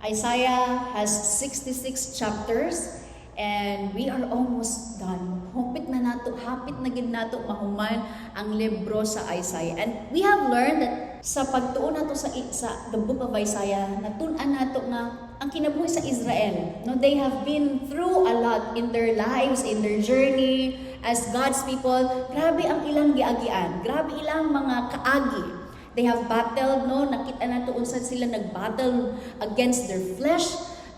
Isaiah has 66 chapters and we are almost done. Hapit na gid nato mahuman ang libro sa Isaiah. And we have learned that sa pagtuon nato sa the book of Isaiah, natun-an nato nga ang kinabuhi sa Israel. No, they have been through a lot in their lives, in their journey as God's people. Grabe ang ilang giagian. Grabe ilang mga kaagi. They have battled, no? Nakita nato unsa sila nagbattle against their flesh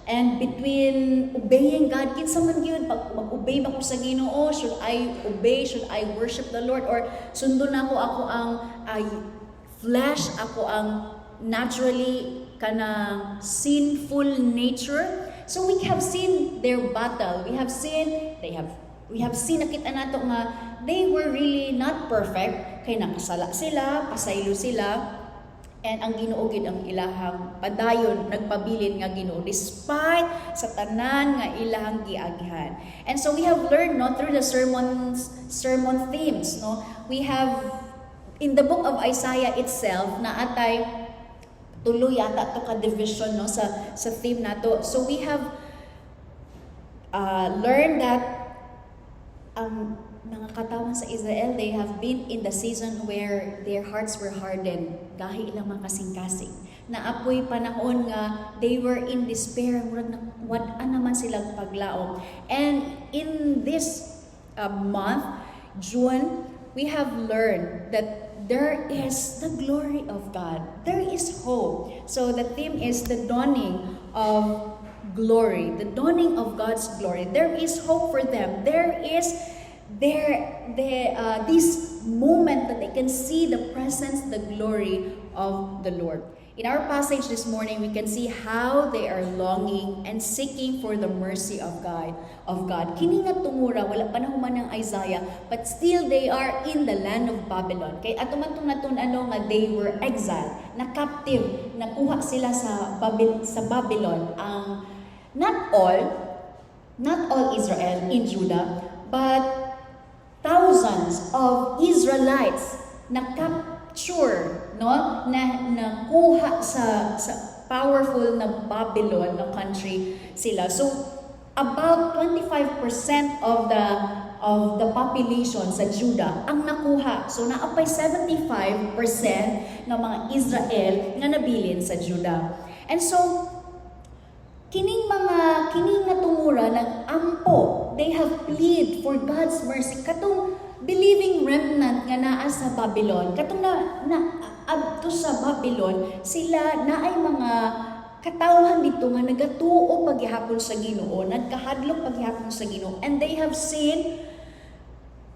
and between obeying God. Kinsa man gyud mag-obey ba ko sa Ginoo? Should I obey? Should I worship the Lord? Or sundon ako ang flesh, ako ang naturally kana sinful nature? So we have seen their battle. We have seen nakita nato nga they were really not perfect, kay nakasala sila, pasaylo sila, and ang Ginoo gid ang ilahang padayon, nagpabilin nga Ginoo despite sa tanan nga ilahang giagihan. And so we have learned, no, through the sermon themes, no, we have in the book of Isaiah itself na atay tulo yata to ka division, no, sa theme nato. So we have learned that mga katawan sa Israel, they have been in the season where their hearts were hardened dahil ilang mga kasing-kasing. Naapoy panahon nga they were in despair, murag wad-an naman silang paglaom. And in this month, June, we have learned that there is the glory of God. There is hope. So the theme is the dawning of glory, the dawning of God's glory. There is hope for them. There is this moment that they can see the presence, the glory of the Lord. In our passage this morning, we can see how they are longing and seeking for the mercy of God. Kini nga tumura, wala pa nahuman ng Isaiah, but still they are in the land of Babylon. Kay atuman natun nga they were exiled, na captive, nakuha sila sa Babylon. Not all Israel in Judah, but thousands of Israelites na capture, no, na nakuha sa powerful na Babylon na country sila. So about 25% of the population sa Judah ang nakuha. So naapay 75% ng mga Israel nga nabilin sa Judah. And so kining nga tumura nag-ampo, they have plead for God's mercy. Katong believing remnant nga naa sa Babylon, katong adto sa Babylon, sila naay mga katawhan dito nga nagatuo paghihapon sa Ginoo, nagkahadlok paghihapon sa Ginoo, and they have seen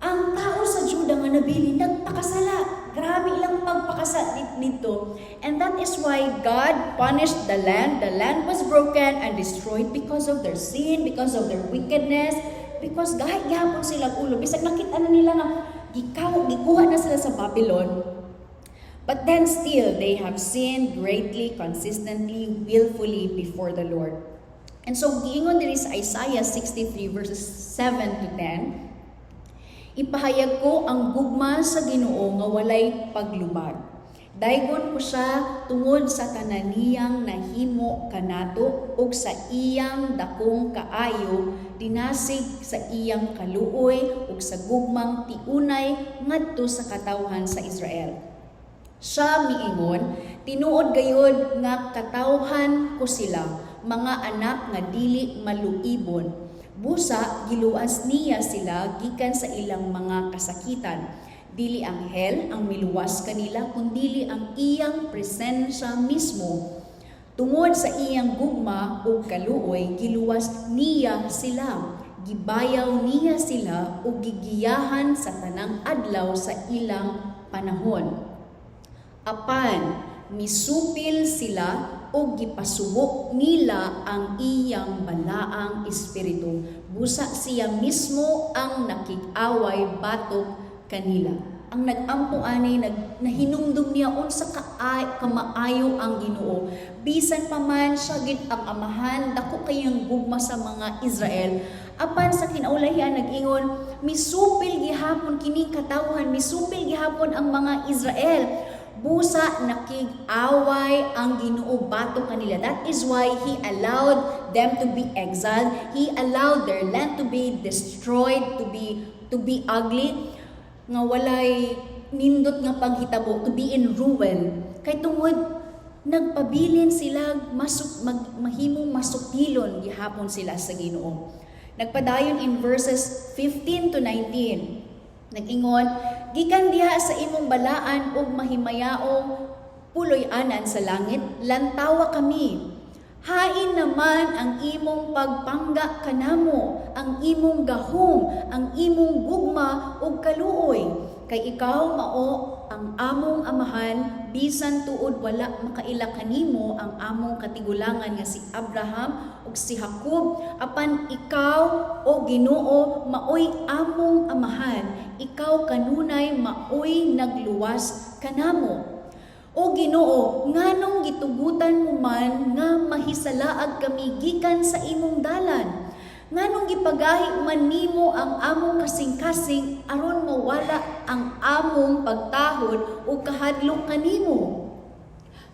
ang tao sa Judah nga nabili nagpakasala. Grabe ilang pagpakasala dito. And that is why God punished the land. The land was broken and destroyed because of their sin, because of their wickedness, because kahit gihapon sila ulo, bisag nakita na nila nga gikuha na sila sa Babylon. But then still, they have sinned greatly, consistently, willfully before the Lord. And so, giingon diri sa Isaiah 63 verses 7 to 10, ipahayag ko ang gugma sa Ginoo nga walay paglubag. Daygon ko siya tungod sa tananiyang nahimo kanato ug sa iyang dakong kaayo, dinasig sa iyang kaluoy ug sa gugmang tiunay ngadto sa katawhan sa Israel. Siya miingon, tinuod gayud nga katawhan ko sila, mga anak nga dili maluibon. Busa, giluwas niya sila gikan sa ilang mga kasakitan. Dili anghel ang miluwas kanila, kundili ang iyang presensya mismo. Tungod sa iyang gugma o kaluoy, giluwas niya sila. Gibayaw niya sila o gigiyahan sa tanang adlaw sa ilang panahon. Apan, misupil sila o gipasubok nila ang iyang balaang espiritu. Busa siya mismo ang nakig-away batok kanila. Ang nag-ampo ani nahinumdum niya unsa kamaayo ang Ginoo. Bisan pa man siya gid ang amahan, dako kayang gugma sa mga Israel. Apan sa kinaulahian nag-ingon, misupil gihapon kini katawhan, misupil gihapon ang mga Israel. busa nakig-away ang Ginoo batok kanila. That is why He allowed them to be exiled. He allowed their land to be destroyed, to be ugly, nga walay nindot nga panghitabo, to be in ruin. Kay tungod nagpabilin sila mahimong masukilon gihapon sila sa Ginoo. Nagpadayon in verses 15 to 19. Nag-ingon, gikan diha sa imong balaan ug mahimayaong puloy-anan sa langit, lantawa kami. Hain naman ang imong pagpangga kanamo, ang imong gahom, ang imong gugma ug kaluoy. Kay ikaw mao ang among amahan, bisan tuod wala makaila kanimo ang among katigulangan nga si Abraham ug si Jacob. Apan ikaw o Ginoo maoy among amahan, ikaw kanunay maoy nagluwas kanamo. O Ginoo, nganong gitugutan mo man nga mahisalaag kami gikan sa imong dalan? Nganong gipagahi man nimo ang among kasing-kasing aron mawala ang among pagtahod o kahadlok kanimo?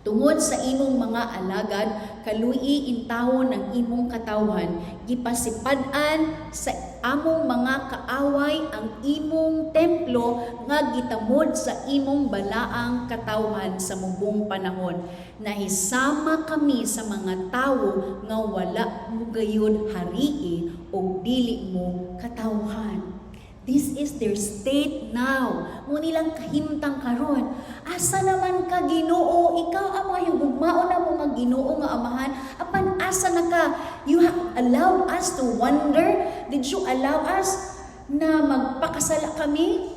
Tungod sa imong mga alagad, kaluyi intawon ang imong katawhan, gipasipad-an sa among mga kaaway ang imong templo nga gitamod sa imong balaang katawhan sa mubong panahon. Nahisama kami sa mga tawo nga wala mo gayud harii o dili mo katawhan. This is their state now. Muna nilang kahimtang karon. Asa naman ka Ginoo? Ikaw ama yung gugmao na mo nga Ginoo nga amahan. Apan asa na ka? You have allowed us to wonder. Did you allow us na magpakasala kami?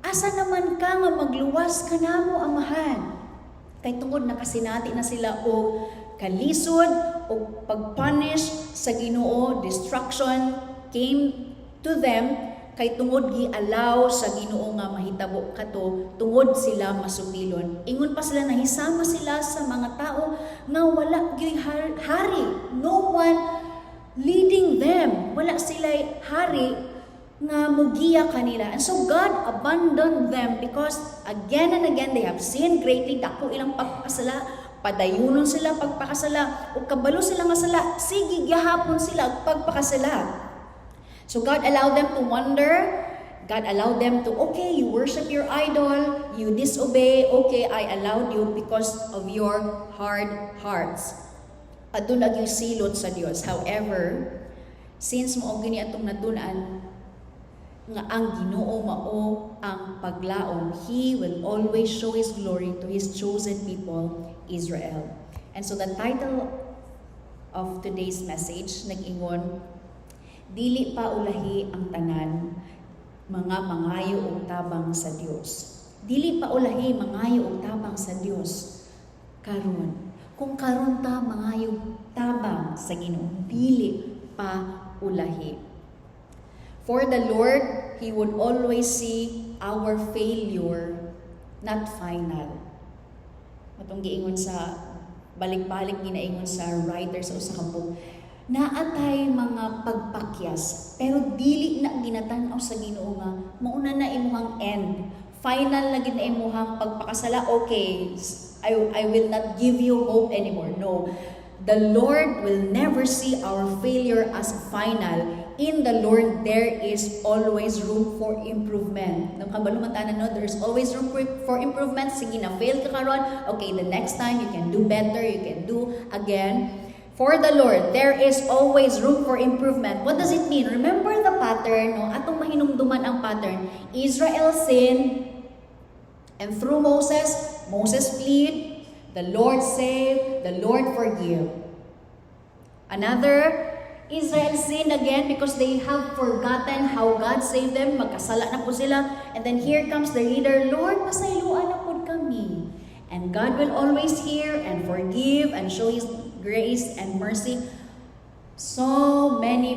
Asa naman ka nga magluwas ka na mo amahan? Kay tungod nakasinati na sila o kalisod o pagpunish sa Ginoo, destruction came to them. Kay tungod gi-allow sa Ginoo nga mahitabo kato, tungod sila masupilon. Ingon pa sila nahisama sila sa mga tao nga wala gyud hari. No one leading them. Wala sila hari nga mugiya kanila. And so God abandoned them because again and again they have sinned greatly. Dako ilang pagpakasala, padayunon sila pagpakasala, o kabalo sila nga sala, sige gihapon sila pagpakasala. So God allowed them to wander. God allowed them to, okay, you worship your idol, you disobey, okay, I allowed you because of your hard hearts. Adun ag yung silot sa Dios. However, since mo gini atong natunan nga ang Ginoo mao ang paglaom, He will always show His glory to His chosen people, Israel. And so the title of today's message, nag-ingon, dili pa ulahi ang tanan, mga mangayo og tabang sa Dios. Dili pa ulahi mangayo og tabang sa Dios karon. Kung karon ta mangayo tabang sa Ginoo, dili pa ulahi. For the Lord, He would always see our failure, not final. Matong giingon sa balik-balik ginaingon sa writers o sa kabog, naatay mga pagpakyas, pero dili na ginatan-aw sa Ginoo nga mauna na imuhang end. Final na gid na imuhang pagpakasala. Okay, I will not give you hope anymore. No. The Lord will never see our failure as final. In the Lord, there is always room for improvement. Nung kabalumatanan, no, there's always room for improvement. Sige na, fail ka karon. Okay, the next time you can do better, you can do again. For the Lord, there is always room for improvement. What does it mean? Remember the pattern, no? Atong mahinumduman ang pattern. Israel sinned, and through Moses plead, the Lord saved, the Lord forgive. Another, Israel sinned again because they have forgotten how God saved them. Magkasala na po sila. And then here comes the leader, Lord, pasayloan na po kami. And God will always hear and forgive and show His grace and mercy so many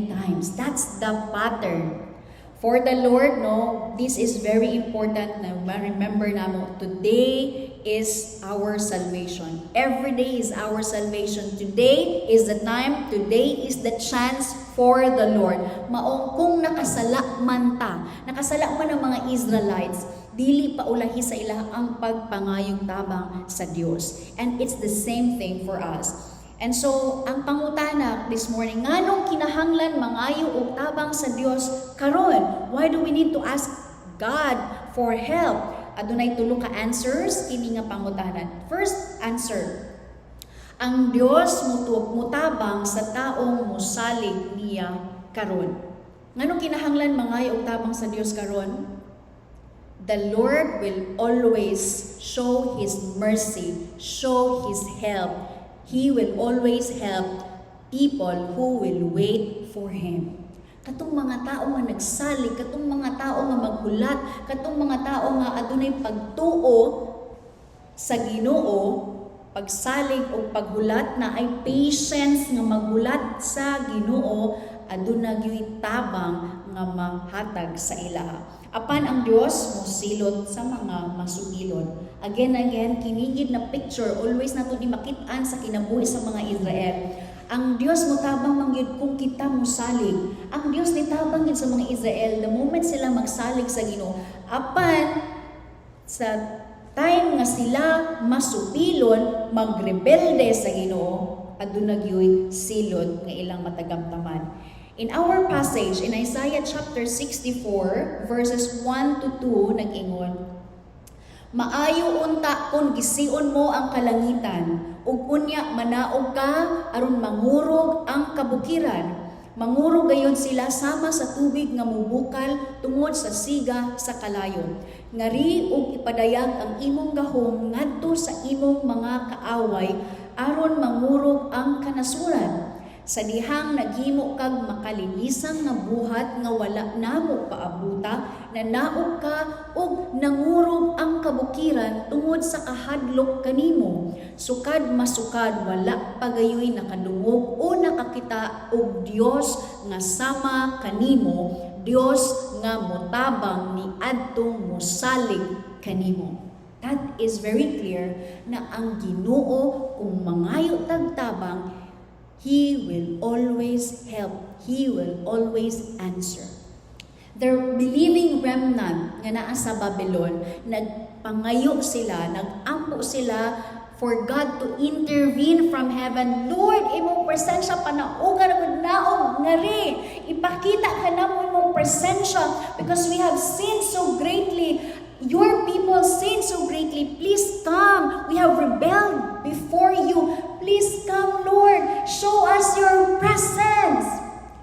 times. That's the pattern. For the Lord, no, this is very important na remember namo, today is our salvation. Every day is our salvation. Today is the time, today is the chance for the Lord. Maong kung nakasala man ang mga Israelites, dili paulahi sa ila ang pagpangayong tabang sa Dios. And it's the same thing for us. And so, ang pangutana this morning, nganong kinahanglan mangayo og tabang sa Dios karon? Why do we need to ask God for help? Adunay tulo ka answers kini nga pangutanan. First answer, ang Dios mutabang sa taong musalig niya karon. Nganong kinahanglan mangayo og tabang sa Dios karon? The Lord will always show His mercy, show His help. He will always help people who will wait for Him. Katong mga tao nga nagsalig, katong mga tao nga maghulat, katong mga tao nga adunay pagtuo sa Ginoo, pagsalig o paghulat na ay patience nga maghulat sa Ginoo, aduna gyud tabang nga mahatag sa ilaha. Apan ang Dios mosilot sa mga masugilon. Again, kinigid na picture, always nato ni makit-an sa kinabuhi sa mga Israel. Ang Dios motabang mangyud kung kita mosalig. Ang Dios nitabang gid sa mga Israel the moment sila magsalig sa Ginoo. Apan sa time nga sila masupilon, magrebelde sa Ginoo, aduna gyud silot nga ilang matagamtaman. In our passage, in Isaiah chapter 64, verses 1 to 2, nag-ingon, maayo unta kung gision mo ang kalangitan, ug unya manaog ka, aron mangurog ang kabukiran. Mangurog gayon sila sama sa tubig nga mubukal tungod sa siga sa kalayon. Ngari ug ipadayag ang imong gahom ngadto sa imong mga kaaway, aron mangurog ang kanasuran. Sa dihang naghimo kag makalinisang nga buhat nga wala namo paabuta, nanaog ka ug nangurog ang kabukiran tungod sa kahadlok kanimo. Sukad masukad wala pagayoy nakadungog o nakakita og Dios nga sama kanimo, Dios nga motabang ni adtong mosalig kanimo. That is very clear na ang Ginoo kung mangayo tagtabang, He will always help. He will always answer. The believing remnant nga naa sa Babylon, nagpangayo sila, nagampo sila for God to intervene from heaven. Lord, imong presensya panaugan ang naog ngari. Ipakita ka na mo imong presensya because we have sinned so greatly. Your people sinned so greatly. Please come. We have rebelled before you. Please come, Lord. Show us your presence.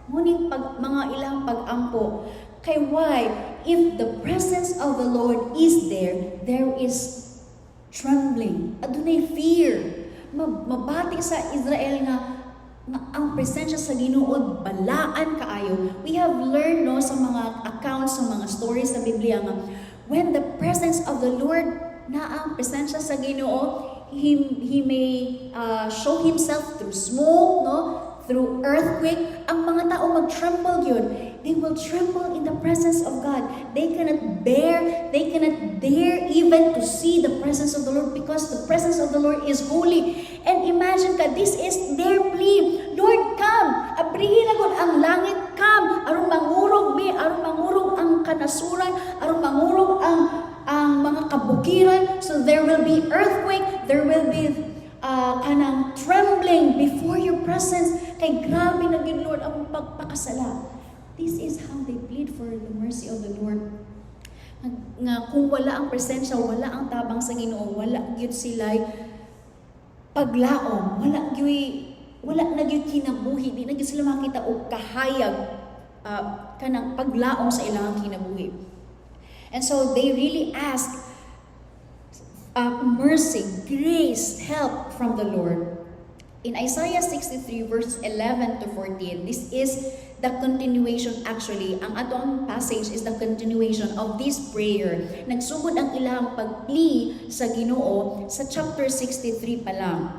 Ngunit mga ilang pag-ampo. Kay why? If the presence of the Lord is there, there is trembling. Adunay fear. Mabati sa Israel nga ang presensya sa Ginoo balaan kaayo. We have learned no sa mga accounts, sa mga stories sa Biblia nga when the presence of the Lord na ang presensya sa Ginoo, He may show Himself through smoke, no? Through earthquake. Ang mga tao mag-tremble yun. They will tremble in the presence of God. They cannot dare even to see the presence of the Lord because the presence of the Lord is holy. And imagine ka, this is their plea. Lord, come! Abrihin agad ang langit, come! Aron mangurog ang kanasuran, aron mangurog ang mga kabukiran. So there will be earthquake, there will be kanang trembling before your presence. Kay grabe na gid Lord ang pagpakasala. This is how they plead for the mercy of the Lord. Nga kung wala ang presensya, wala ang tabang sa Ginoo, wala gyud sila'y paglaom, wala na gyud kinabuhi, di na gyud sila makita og kahayag kanang paglaom sa ilang kinabuhi. And so they really ask mercy, grace, help from the Lord. In Isaiah 63 verse 11 to 14, this is the continuation actually. Ang atong passage is the continuation of this prayer. Nagsugod ang ilang pagpli sa Ginoo sa chapter 63 pa lang.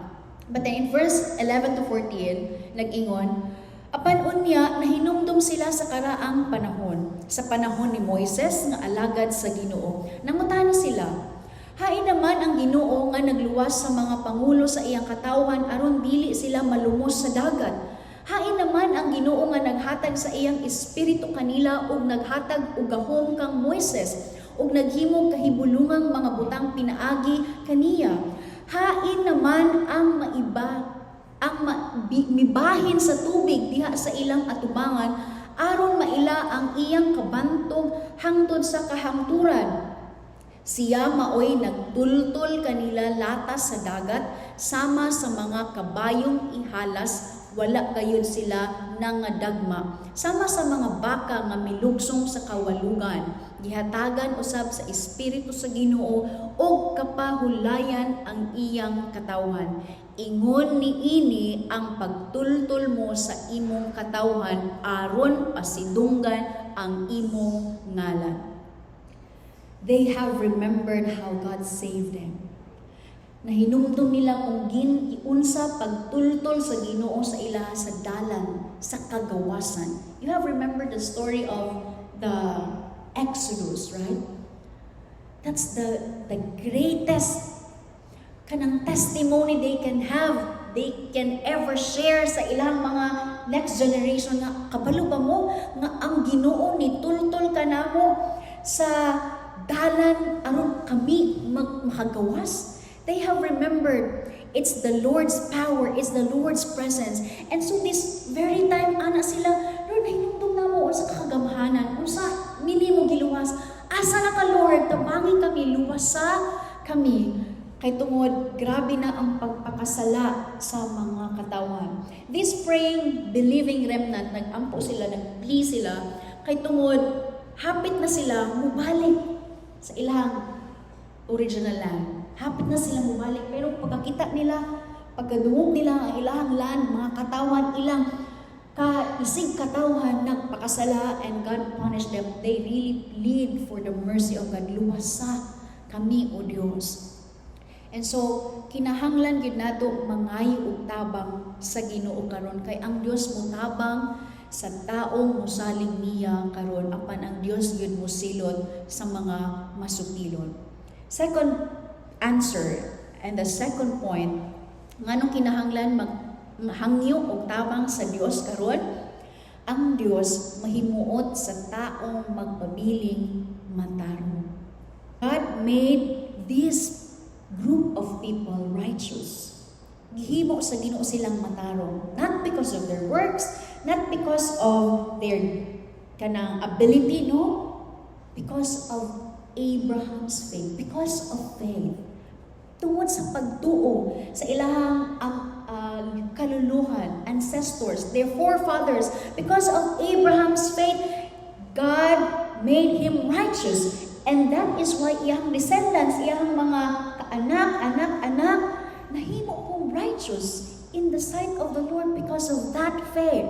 But then in verse 11 to 14, nag-ingon, apan unya nahinumdum sila sa karaang panahon, sa panahon ni Moises nga alagad sa Ginoo. Nangutana sila, hain naman ang Ginoo nga nagluwas sa mga pangulo sa iyang katawhan aron dili sila malumos sa dagat. Hain naman ang Ginoo nga naghatag sa iyang espiritu kanila ug naghatag og gahom kang Moises. ug naghimo kahibulungang mga butang pinaagi kaniya. Hain naman ang mibahin sa tubig diha sa ilang atubangan aron maila ang iyang kabantog hangtod sa kahangturan. Siya maoy nagtultol kanila latas sa dagat sama sa mga kabayong ihalas, wala gayud sila nangadagma. Sama sa mga baka nga milugsong sa kawalugan, gihatagan usab sa espiritu sa Ginoo og kapahulayan ang iyang katawhan. Ingon niini ang pagtultol mo sa imong katawhan aron pasidunggan ang imong ngalan. They have remembered how God saved them. Nahinumdum nila kung giunsa pagtultol sa Ginoo sa ila sa dalan, sa kagawasan. You have remembered the story of the Exodus, right? That's the greatest kanang testimony they can ever share sa ilang mga next generation nga kabalo ba mo nga ang Ginoo ni tultol kanamo sa dalan aron kami makagawas. They have remembered it's the Lord's power, it's the Lord's presence. And so this very time, ana sila, Lord, hinumdum na mo sa kagamhanan, sa minimo giluwas. Asa na ka, Lord? Tabangi kami, luwasa kami. Kay tungod, grabe na ang pagpakasala sa mga katawan. This praying, believing remnant, nag-ampo sila, nag-plea sila, kay tungod, hapit na sila mubalik sa ilang original land. Hapit na sila mubalik, pero pagkakita nila, pagkadungog nila ang ilang land, mga katawan, ilang kaisig katawan, nagpakasala, and God punished them. They really plead for the mercy of God. Luwasa kami, O Diyos. And so, kinahanglan yun nato mangayo og tabang sa Ginoo karon, kay ang Dios mo tabang sa taong musalig niya karon, apan ang Dios yun musilot sa mga masupilon. Second answer, and the second point, nganong kinahanglan maghangyo og tabang sa Dios karon, ang Dios mahimuot sa taong magpabiling matarong. God made this group of people righteous. Gihimo sa Ginoo silang matarong, not because of their works, not because of their kanang ability, no, because of Abraham's faith, because of faith. Tungod sa pagtuo sa ilahang kaluluhan, ancestors, their forefathers, because of Abraham's faith, God made him righteous. And that is why iyang descendants, iyang mga anak, nahimo kong righteous in the sight of the Lord because of that faith.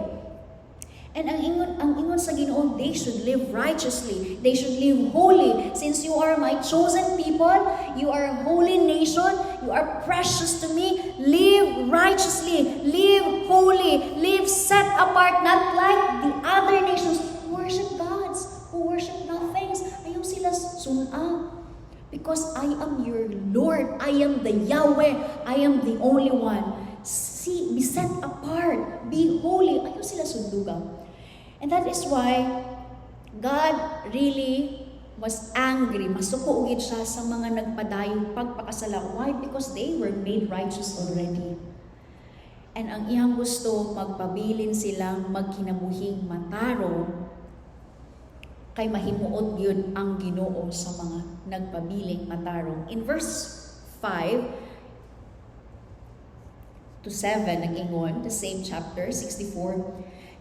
And ang ingon sa Ginoo, they should live righteously. They should live holy. Since you are my chosen people, you are a holy nation, you are precious to me, live righteously, live holy, live set apart, not like the other nations who worship gods, who worship nothings. Ayaw sila suna. Because I am your Lord, I am the Yahweh, I am the only one. See, be set apart, be holy. Ayaw sila sundugang. And that is why God really was angry. Masuko ugid siya sa mga nagpadayong pagpakasala. Why? Because they were made righteous already. And ang iyang gusto, magpabilin silang magkinabuhing matarong, kay mahimuot yun ang Ginoo sa mga nagpabiling matarong. In verse 5 to 7, nag-ingon, the same chapter, 64,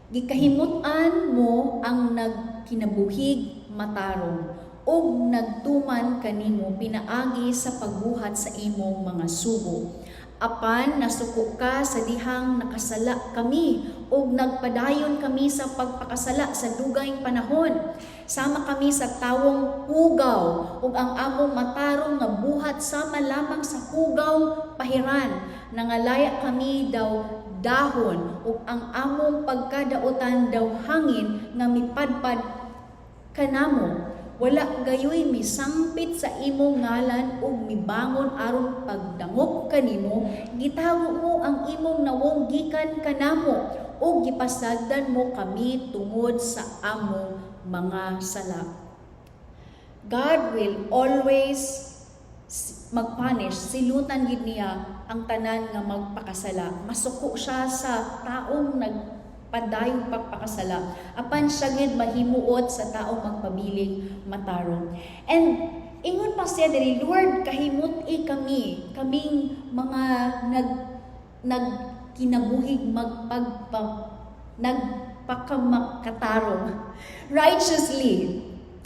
gikahimutan mo ang nagkinabuhig matarong ug nagtuman kanimo pinaagi sa pagbuhat sa imong mga sugo. Apan nasuko ka sa dihang nakasala kami ug nagpadayon kami sa pagpakasala sa dugayng panahon. Sama kami sa tawong hugaw ug ang among matarong nga buhat sama lamang sa hugaw pahiran. Nangalaya kami daw dahon ug ang among pagkadautan daw hangin nga mipadpad kanamo. Wala gayoy misangpit sa imong ngalan ug mibangon aron pagdangop kanimo. Gitago mo ang imong nawong gikan kanamo ug gipasagdan mo kami tungod sa among mga sala. God will always magpunish, silutan gid niya ang tanan nga magpakasala. Masuko siya sa taong nagpadayong pagpakasala. Apan siya gid mahimuot sa taong magpabiling matarong. And ingon pa siya diri, Lord, kahimut-i kaming mga nagkinabuhig nagpakatarong righteously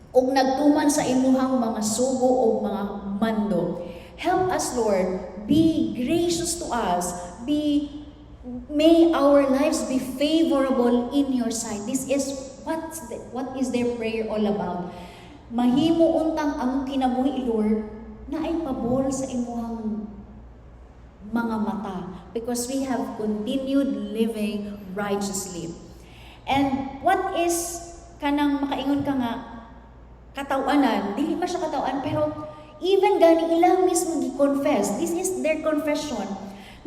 ug nagtuman sa imuhang mga sugo o mga mando. Help us, Lord. Be gracious to us. May our lives be favorable in your sight. This is what is their prayer all about. Mahimo untang among kinabuhi, Lord, na ay pabor sa imuhang mga mata because we have continued living righteously. And what is kanang makaingon ka nga katawanan, dili pa siya katawan, pero even gani ilang mismo gi-confess, this is their confession,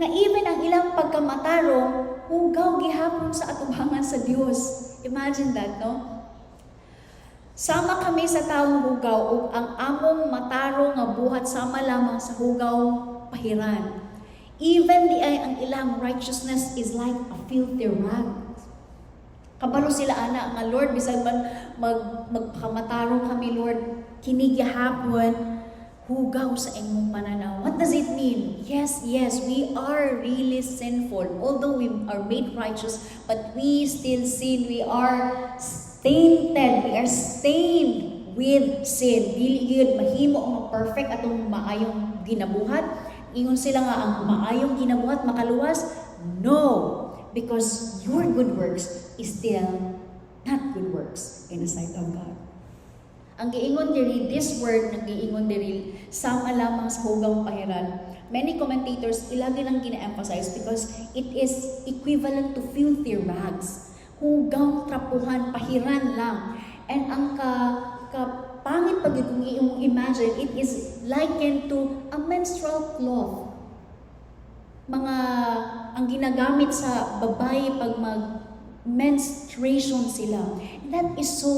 na even ang ilang pagkamatarong, hugaw gihapon sa atubangan sa Dios. Imagine that, no? Sama kami sa taong hugaw, ug ang among matarong nga buhat sama lamang sa hugaw pahiran. Even di ay ang ilang righteousness is like a filthy rag. Kabalo sila ana nga Lord, bisag man magpakamatarong kami Lord, kini gihapon hugaw sa imong pananaw. What does it mean? Yes, we are really sinful. Although we are made righteous, but we still sin. We are tainted. We are stained with sin. Dili gyud mahimo ang perfect atong maayong ginabuhat. Ingon sila nga ang maayong ginabuhat makaluwas. No. Because your good works is still not good works in the sight of God. Ang giingon diri, this word na giingon diri, sama lamang sa hugaw pahiran. Many commentators ilagi lang gina-emphasize because it is equivalent to filthy rags. Hugaw, trapuhan, pahiran lang. And ang pangit pag kung iyong imagine, it is likened to a menstrual cloth. Ang ginagamit sa babae pag mag-menstruation sila. And that is so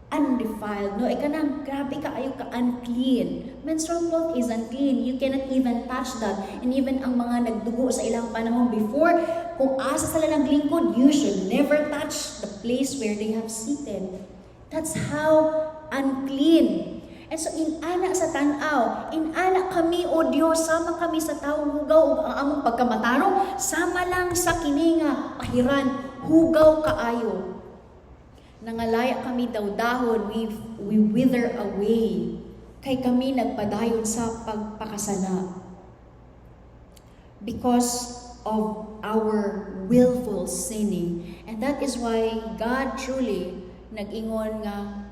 undefiled. No, ikanang grabe ka ayo ka unclean. Menstrual cloth is unclean. You cannot even touch that. And even ang mga nagdugo sa ilang panahon before, kung asa sila naglingkod, you should never touch the place where they have seated. That's how unclean. And so, inana sa tanaw, inana kami, O Diyos, sama kami sa taong hugaw, ang among pagkamatarong, sama lang sa kininga, pahiran, hugaw kaayo. Nangalaya kami daw dahon, we wither away. Kay kami nagpadayon sa pagpakasala. Because of our willful sinning. And that is why God truly nag-ingon nga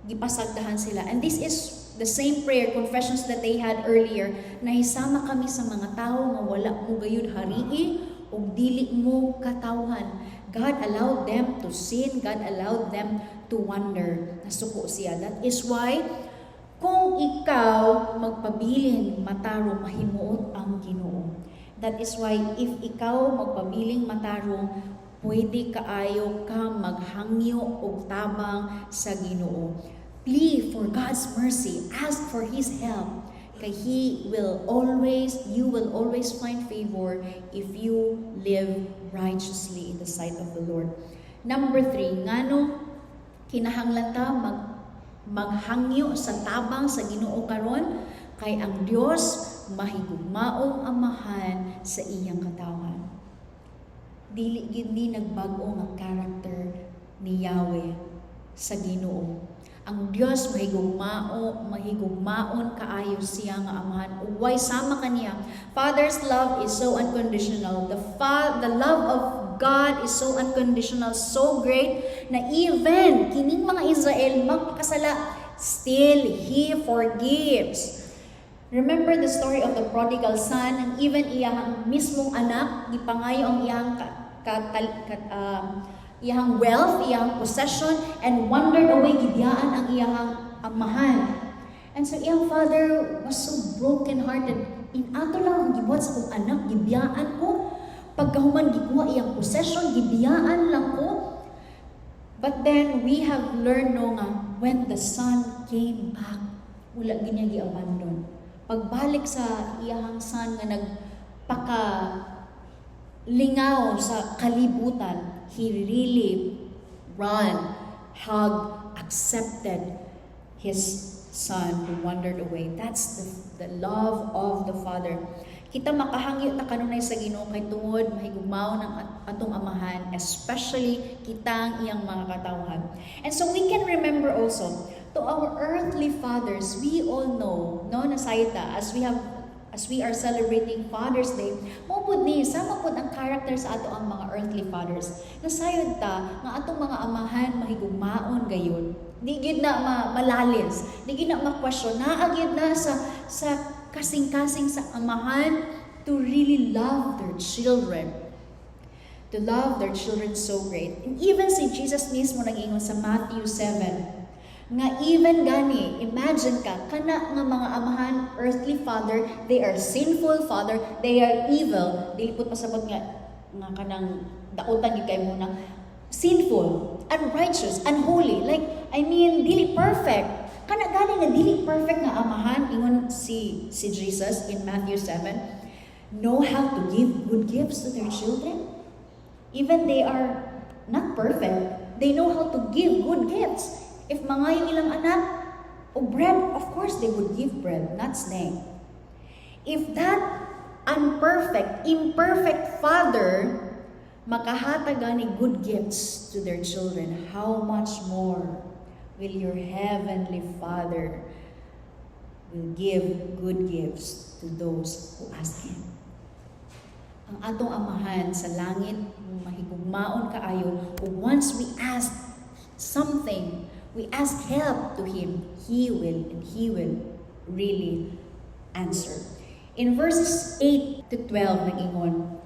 gipasagdahan sila. And this is the same prayer, confessions that they had earlier, na isama kami sa mga tao nga wala mo gayud harii o dili mo katawhan. God allowed them to sin. God allowed them to wander. Nasuko siya. That is why, kung ikaw magpabiling matarong, mahimuot ang Ginoo. That is why, if ikaw magpabiling matarong, pwede kaayo ka maghangyo o tabang sa Ginoo. Plead for God's mercy. Ask for His help. Kay you will always find favor if you live righteously in the sight of the Lord. Number 3, ngano kinahanglan ta maghangyo sa tabang sa Ginoo karon kay ang Dios mahigugmaong amahan sa iyang katawan. Dili gid ni nagbago ang character ni Yahweh sa Ginoo. Ang Dios mahigugmaon kaayo siya nga amahan. Uway sama kaniya. Father's love is so unconditional. The love of God is so unconditional, so great na even kining mga Israel magpakasala, still He forgives. Remember the story of the prodigal son, and even iyang mismong anak gipangayo ang iyang wealth, iyang possession, and wandered away, gibiyaan ang iyang amahan. And so iyang father was so broken-hearted. Ato lang ang gibuhat sa kong anak, gibiyaan ko. Pagkahuman gikuha iyang possession, gibiyaan lang ko. But then we have learned no nga, when the son came back, wala ginya gi-abandon. Pagbalik sa iyahang son nga nagpaka lingaw sa kalibutan, he really run, hug, accepted his son who wandered away. That's the love of the Father. Kita makahangyo ta kanunay sa Ginoo kay tungod mahigugmaon ang atong amahan, especially kitang iyang mga katawhan. And so we can remember also to our earthly fathers, we all know, no, nasayta as we are celebrating Father's Day, maupod ni sama pod ang character sa ato ang mga earthly fathers. Nasayod ta nga atong mga amahan mahigugmaon gayon. Di gid na malalis, di gid na ma-question, naagid na sa kasing-kasing sa amahan to really love their children. To love their children so great. And even si Jesus mismo nag-ingon sa Matthew 7, nga even gani, imagine ka, kana nga mga amahan, earthly father, they are sinful father, they are evil. Dilipot pasabot nga kanang dautan gid kay muna, sinful, unrighteous, unholy. Like, I mean, dili perfect. Kana gani nga dili perfect nga amahan, ingon si Jesus in Matthew 7, know how to give good gifts to their children. Even they are not perfect, they know how to give good gifts. If mga yung ilang anak o bread, of course they would give bread, not snake. If that imperfect father makahatag ani good gifts to their children, how much more will your heavenly Father will give good gifts to those who ask Him. Ang atong amahan sa langit, mahigugmaon kaayo, once we ask something, we ask help to Him, He will really answer. In verses 8 to 12 nag-ingon,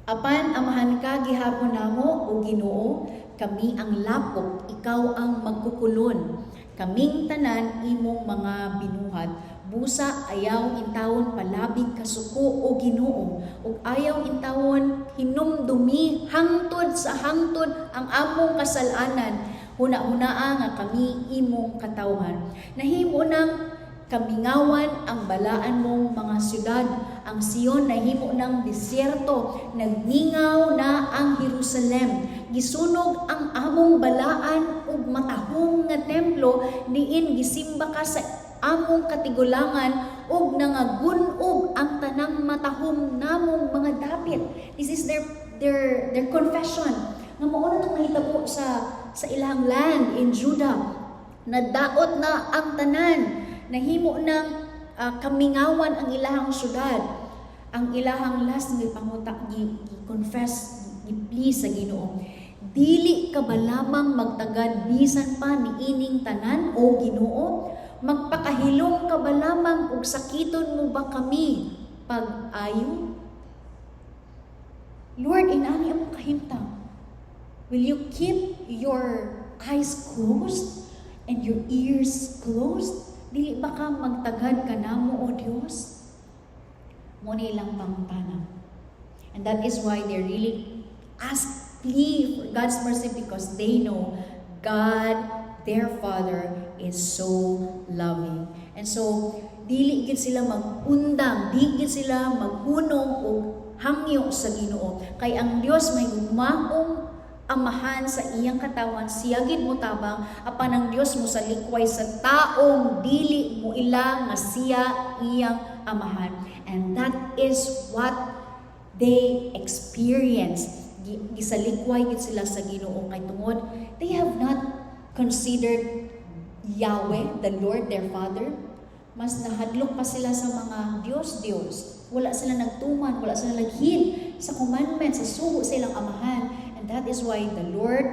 apan amahan ka gihapon namo o Ginoo, kami ang lapok, ikaw ang magkukulon. Kaming tanan imong mga binuhat, busa ayaw intawon palabig kasuko o Ginoo, ug ayaw intawon hinumdumi hangtod sa hangtod ang among kasalanan. Huna-hunaa nga kami imong katawhan. Nahimo nang kamingawan ang balaan mong mga syudad. Ang Sion nahimo ng disyerto. Nagningaw na ang Jerusalem. Gisunog ang among balaan ug matahong nga templo. Diin gisimba ka sa among katigulangan ug nangagun-og ang tanang matahong namong mga dapit. This is their confession. Nga mao na itong nahitabo sa ilang land in Judah. Nadaot na ang tanan. Nahimo ng kamingawan ang ilahang syudad. Ang ilahang last nga panguta gi-confess, gi-please sa Ginoo. Dili ka ba lamang magtagad bisan pa ni ining tanan o Ginoo? Magpakahilom ka ba lamang ug sakiton mo ba kami pag-ayo? Lord, inani among kahimtang. Will you keep your eyes closed and your ears closed? Dili ba ka magtagad ka namo o Dios? Muna ilang pangutana. And that is why they really plea for God's mercy, because they know God, their Father, is so loving. And so, dili gid sila magundang, di gid sila maghunong o hangyo sa Ginoo. Kay ang Dios may gugmaong amahan sa iyang katawan, siya gid mo tabang, apan ang Dios mo sa likway sa taong dili mo ila nga siya iyang amahan. And that is what they experience. Gisalikway gid sila sa Ginoo kay tungod they have not considered Yahweh, the Lord their Father. Mas nahadlok pa sila sa mga Diyos. Wala sila nagtuman, wala sila naghid sa commandments, sa sugo sa ilang amahan. And that is why the Lord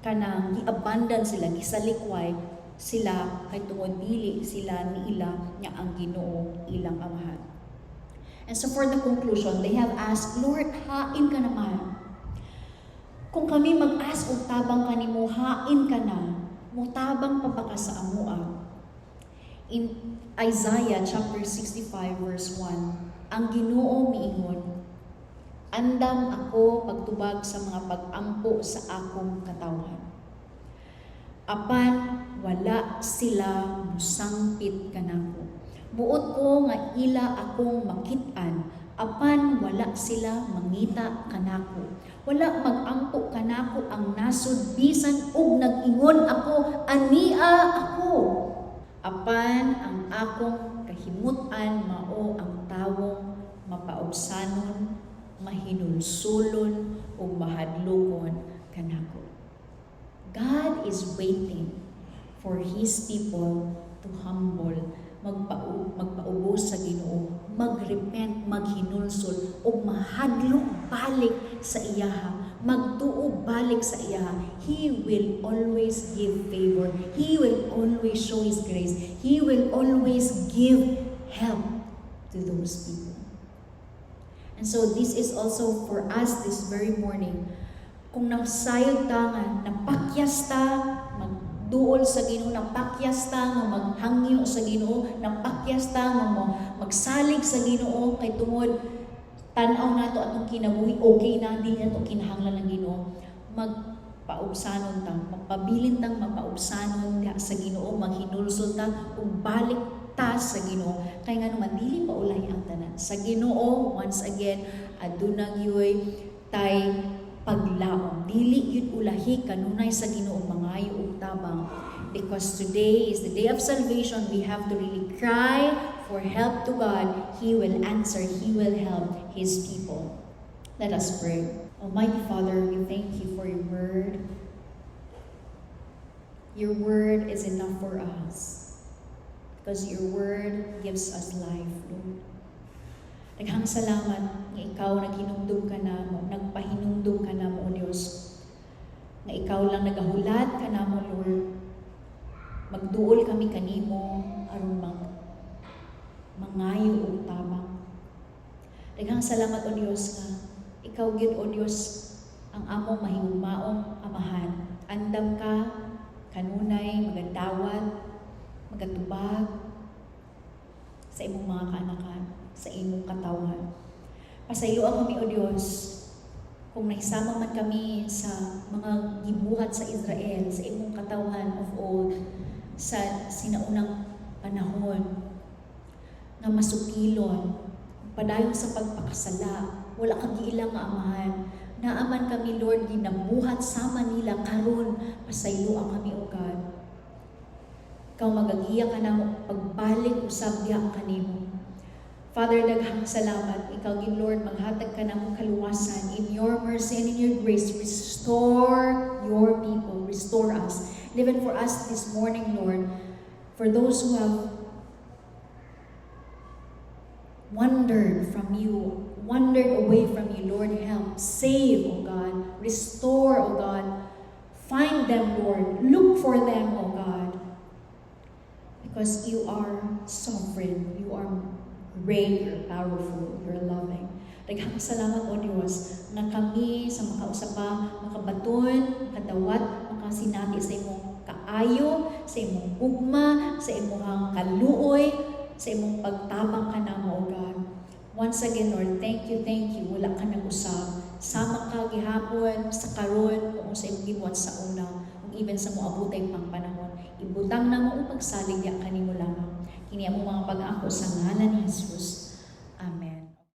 kanang gi-abandon sila, gisalikway sila kay tungod dili sila niila nga ang Ginoo ilang amahan. And so for the conclusion, they have asked, Lord, hain ka naman. Kung kami mag-ask og tabang kanimo, hain ka na, mutabang pa ba ka sa amua? In Isaiah chapter 65 verse 1, ang Ginoo miingon, andam ako pagtubag sa mga pag-ampo sa akong katawhan. apan wala sila musangpit kanako. Buot ko nga ila akong makit-an, apan wala sila mangita kanako. Wala mag-angko kanako ang nasod bisan ug nag-ingon ako, ania ako. Apan ang akong kahimutan mao ang tawong mapaubsanon, mahinulsulon ug mahadlokon kanako. God is waiting for His people to humble, magpaubos sa Ginoo, magrepent, maghinulsol, o mahadlok balik sa iyaha, magtuo balik sa iyaha. He will always give favor. He will always show His grace. He will always give help to those people. And so this is also for us this very morning. Kung nasayod ta nga, napakyas ta, magduol sa Ginoo, napakyas ta nga maghangyo sa Ginoo, napakyas ta nga magsalig sa Ginoo kay tungod tan-aw nato atong kinabuhi, okay na din ato kinahanglan ng Ginoo. Magpaubsanon ta, magpabilin tang mapaubsanon diha sa Ginoo, maghinulsol ta ug balik ta sa Ginoo. Kay nga naman dili pa ulay ang tanan. Sa Ginoo once again aduna gyoy tay paglaom. Dili yun ulahi kanunay sa Ginoo mangayo ug tabang. Because today is the day of salvation, we have to really cry for help to God. He will answer, He will help His people. Let us pray. Almighty Father, we thank You for Your word. Your word is enough for us. Because Your word gives us life, Lord. Daghang salamat nga Ikaw naghinumdum ka namo, nagpahinumdum ka namo, O Dios. Nga Ikaw lang nagahulat ka namo, Lord. Magduol kami kanimo aron mangayo og tabang. Daghang salamat, O Dios, nga Ikaw gyud, O Dios, ang among mahigugmaong amahan. Andam ka kanunay magadawat, magatubag sa imong mga kaanakan, sa imong katawan. Pasayloan kami, O Diyos, kung naisama man kami sa mga gibuhat sa Israel, sa imong katawan of old, sa sinaunang panahon, nga masukilon, padayon sa pagpakasala, wala kang giilang nga amahan, naaman kami, Lord, ginabuhat sama nila karon, pasayloan kami, O God. Ikaw magagiya ka na pagbalik usab diha kanimo. Father, daghang salamat. Ikaw, gid Lord, maghatag ka ng kaluwasan in Your mercy and in Your grace. Restore Your people. Restore us. And even for us this morning, Lord, for those who have wandered from You, wandered away from You, Lord, help. Save, O God. Restore, O God. Find them, Lord. Look for them, O God. Because You are sovereign. You are great, You're powerful, You're loving. Daghang salamat, O Diyos, na kami sa makausapa, makabaton, makadawat, makasinati sa imong kaayo, sa imong ugma, sa imong kaluoy, sa imong pagtabang ka na mo, O God. Once again, Lord, thank You. Wala ka nag-usap. Sama ka gihapon, sa karon, kung sa imong gibuhat sa una, kung even sa moabutay pang panahon. Ibutang na mo ang pagsalig ya kanimo lamang. Kini among mga pag-ako sa ngalan ni Jesus.